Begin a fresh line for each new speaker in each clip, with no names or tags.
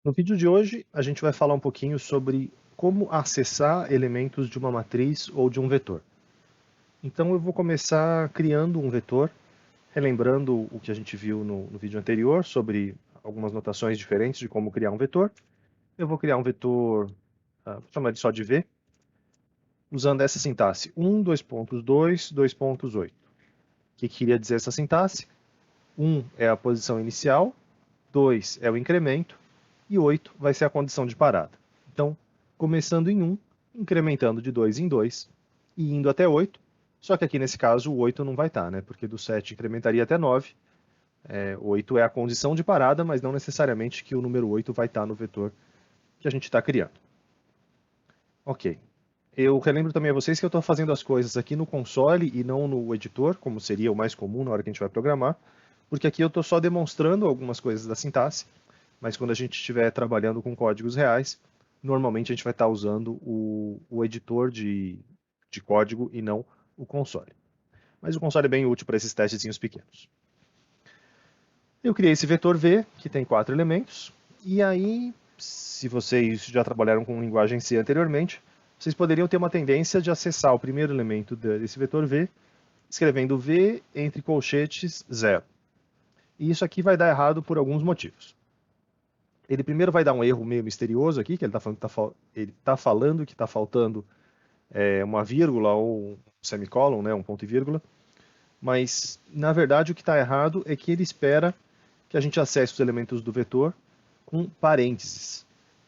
No vídeo de hoje, a gente vai falar um pouquinho sobre como acessar elementos de uma matriz ou de um vetor. Então eu vou começar criando um vetor, relembrando o que a gente viu no vídeo anterior sobre algumas notações diferentes de como criar um vetor. Eu vou criar um vetor, vou chamar ele só de V, usando essa sintaxe 1, 2.2, 2.8. O que queria dizer essa sintaxe? 1 é a posição inicial, 2 é o incremento, e 8 vai ser a condição de parada. Então, começando em 1, incrementando de 2 em 2 e indo até 8, só que aqui nesse caso o 8 não vai estar, né? Porque do 7 incrementaria até 9, 8 é a condição de parada, mas não necessariamente que o número 8 vai estar no vetor que a gente está criando. Ok. Eu relembro também a vocês que eu estou fazendo as coisas aqui no console e não no editor, como seria o mais comum na hora que a gente vai programar, porque aqui eu estou só demonstrando algumas coisas da sintaxe, mas quando a gente estiver trabalhando com códigos reais, normalmente a gente vai estar usando o editor de código e não o console. Mas o console é bem útil para esses testezinhos pequenos. Eu criei esse vetor V, que tem 4 elementos, e aí, se vocês já trabalharam com linguagem C anteriormente, vocês poderiam ter uma tendência de acessar o primeiro elemento desse vetor V, escrevendo V entre colchetes 0. E isso aqui vai dar errado por alguns motivos. Ele primeiro vai dar um erro meio misterioso aqui, que ele está falando que está faltando uma vírgula ou um semicolon, né, um ponto e vírgula, mas na verdade o que está errado é que ele espera que a gente acesse os elementos do vetor com parênteses.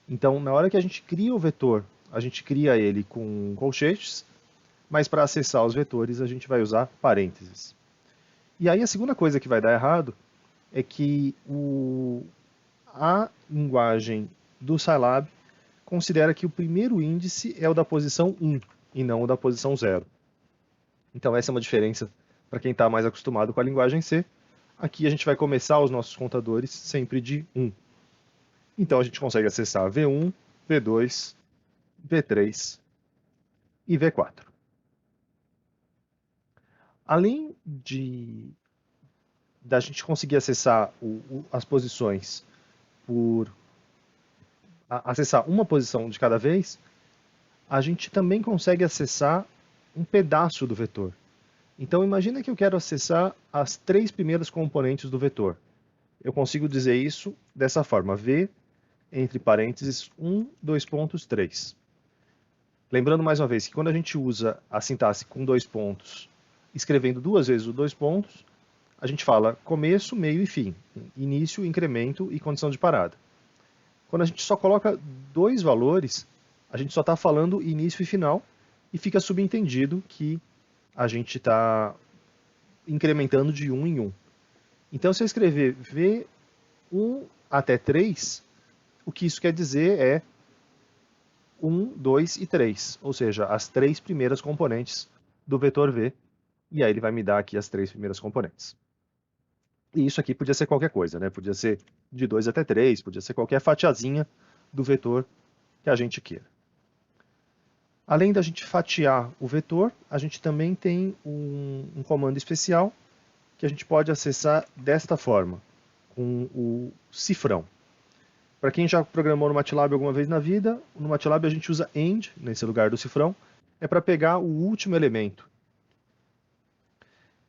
Então, na hora que a gente cria o vetor, a gente cria ele com colchetes, mas para acessar os vetores a gente vai usar parênteses. E aí a segunda coisa que vai dar errado é que a linguagem do Scilab considera que o primeiro índice é o da posição 1 e não o da posição 0. Então essa é uma diferença para quem está mais acostumado com a linguagem C. Aqui a gente vai começar os nossos contadores sempre de 1. Então a gente consegue acessar V1, V2, V3 e V4. Além da gente conseguir acessar as posições por acessar uma posição de cada vez, a gente também consegue acessar um pedaço do vetor. Então imagina que eu quero acessar as 3 primeiras componentes do vetor. Eu consigo dizer isso dessa forma, V, entre parênteses, 1, 2 pontos, 3. Lembrando mais uma vez que quando a gente usa a sintaxe com 2 pontos, escrevendo 2 vezes os 2 pontos, a gente fala começo, meio e fim, início, incremento e condição de parada. Quando a gente só coloca 2 valores, a gente só está falando início e final, e fica subentendido que a gente está incrementando de 1 em 1. Então, se eu escrever V1 até 3, o que isso quer dizer é 1, 2 e 3, ou seja, as 3 primeiras componentes do vetor V, e aí ele vai me dar aqui as 3 primeiras componentes. E isso aqui podia ser qualquer coisa, né? Podia ser de 2 até 3, podia ser qualquer fatiazinha do vetor que a gente queira. Além da gente fatiar o vetor, a gente também tem um comando especial que a gente pode acessar desta forma, com o cifrão. Para quem já programou no MATLAB alguma vez na vida, no MATLAB a gente usa AND, nesse lugar do cifrão, é para pegar o último elemento.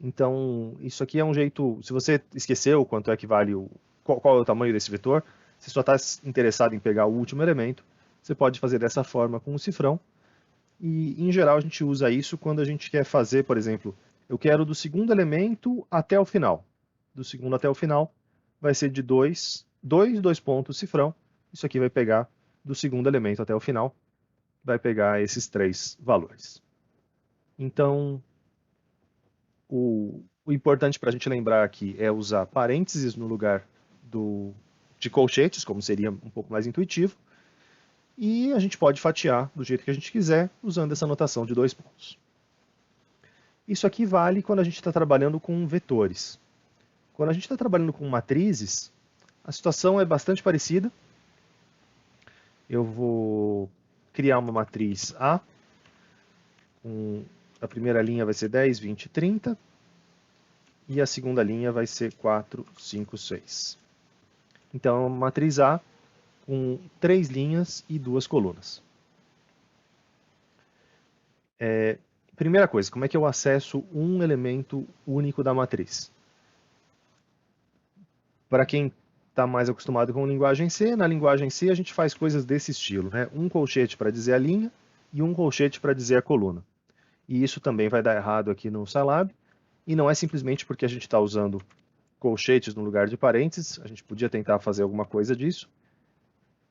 Então, isso aqui é um jeito, se você esqueceu quanto é que vale, qual é o tamanho desse vetor, se só está interessado em pegar o último elemento, você pode fazer dessa forma com o cifrão. E, em geral, a gente usa isso quando a gente quer fazer, por exemplo, eu quero do segundo elemento até o final. Do segundo até o final vai ser de 2 pontos cifrão. Isso aqui vai pegar do segundo elemento até o final, vai pegar esses 3 valores. Então, o importante para a gente lembrar aqui é usar parênteses no lugar de colchetes, como seria um pouco mais intuitivo, e a gente pode fatiar do jeito que a gente quiser, usando essa notação de 2 pontos. Isso aqui vale quando a gente está trabalhando com vetores. Quando a gente está trabalhando com matrizes, a situação é bastante parecida. Eu vou criar uma matriz A, a primeira linha vai ser 10, 20, 30, e a segunda linha vai ser 4, 5, 6. Então, matriz A com 3 linhas e 2 colunas. Primeira coisa, como é que eu acesso um elemento único da matriz? Para quem está mais acostumado com linguagem C, na linguagem C a gente faz coisas desse estilo, né? Um colchete para dizer a linha e um colchete para dizer a coluna. E isso também vai dar errado aqui no Scilab, e não é simplesmente porque a gente está usando colchetes no lugar de parênteses, a gente podia tentar fazer alguma coisa disso,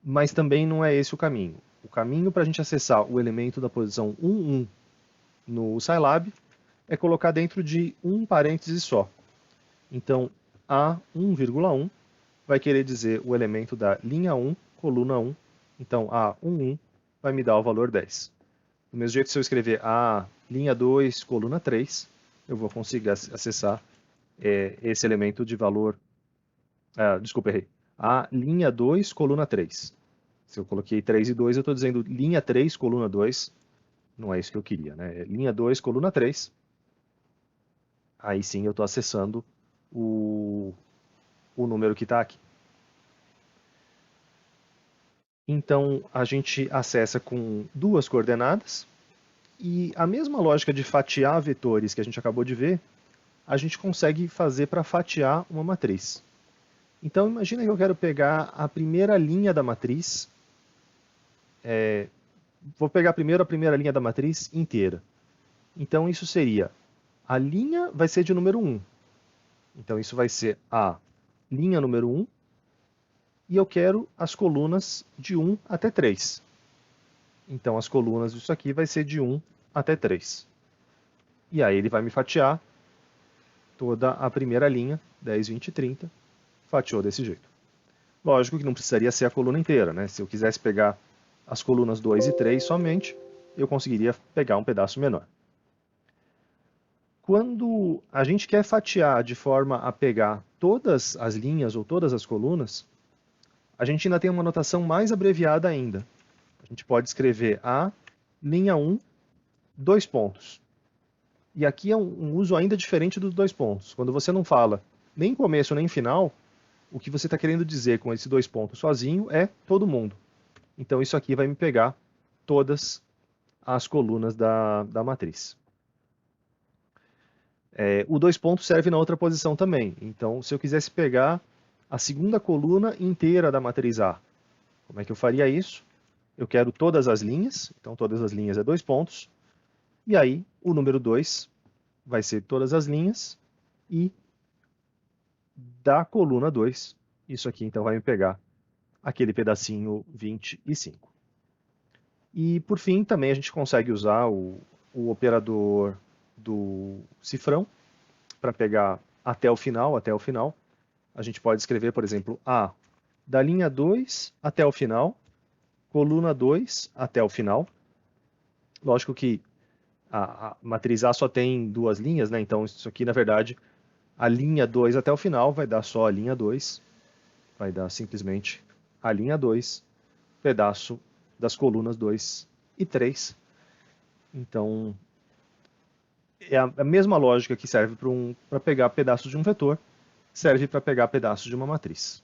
mas também não é esse o caminho. O caminho para a gente acessar o elemento da posição 1, 1 no Scilab é colocar dentro de um parêntese só. Então, A1,1 vai querer dizer o elemento da linha 1, coluna 1. Então, A11 vai me dar o valor 10. Do mesmo jeito, se eu escrever A linha 2, coluna 3, eu vou conseguir acessar esse elemento de valor... desculpa, errei. A linha 2, coluna 3. Se eu coloquei 3 e 2, eu estou dizendo linha 3, coluna 2. Não é isso que eu queria, né? É linha 2, coluna 3. Aí sim eu estou acessando o número que está aqui. Então, a gente acessa com duas coordenadas, e a mesma lógica de fatiar vetores que a gente acabou de ver, a gente consegue fazer para fatiar uma matriz. Então, imagina que eu quero pegar a primeira linha da matriz, vou pegar primeiro a primeira linha da matriz inteira. Então, isso seria, a linha vai ser de número 1. Então, isso vai ser a linha número 1, e eu quero as colunas de 1 até 3. Então, as colunas disso aqui vai ser de 1 até 3. E aí ele vai me fatiar toda a primeira linha, 10, 20, 30, fatiou desse jeito. Lógico que não precisaria ser a coluna inteira, né? Se eu quisesse pegar as colunas 2 e 3 somente, eu conseguiria pegar um pedaço menor. Quando a gente quer fatiar de forma a pegar todas as linhas ou todas as colunas, a gente ainda tem uma notação mais abreviada ainda. A gente pode escrever a linha 1, 2 pontos. E aqui é um uso ainda diferente dos 2 pontos. Quando você não fala nem começo nem final, o que você está querendo dizer com esses 2 pontos sozinho é todo mundo. Então isso aqui vai me pegar todas as colunas da matriz. O 2 pontos serve na outra posição também. Então, se eu quisesse pegar a segunda coluna inteira da matriz A, como é que eu faria isso? Eu quero todas as linhas, então todas as linhas é 2 pontos, e aí o número 2 vai ser todas as linhas, e da coluna 2, isso aqui então vai me pegar aquele pedacinho 25. E por fim, também a gente consegue usar o operador do cifrão para pegar até o final, A gente pode escrever, por exemplo, A da linha 2 até o final, coluna 2 até o final. Lógico que a matriz A só tem duas linhas, né? Então isso aqui, na verdade, a linha 2 até o final vai dar só a linha 2, vai dar simplesmente a linha 2, pedaço das colunas 2 e 3. Então, é a mesma lógica que serve para pegar pedaços de um vetor, serve para pegar pedaços de uma matriz.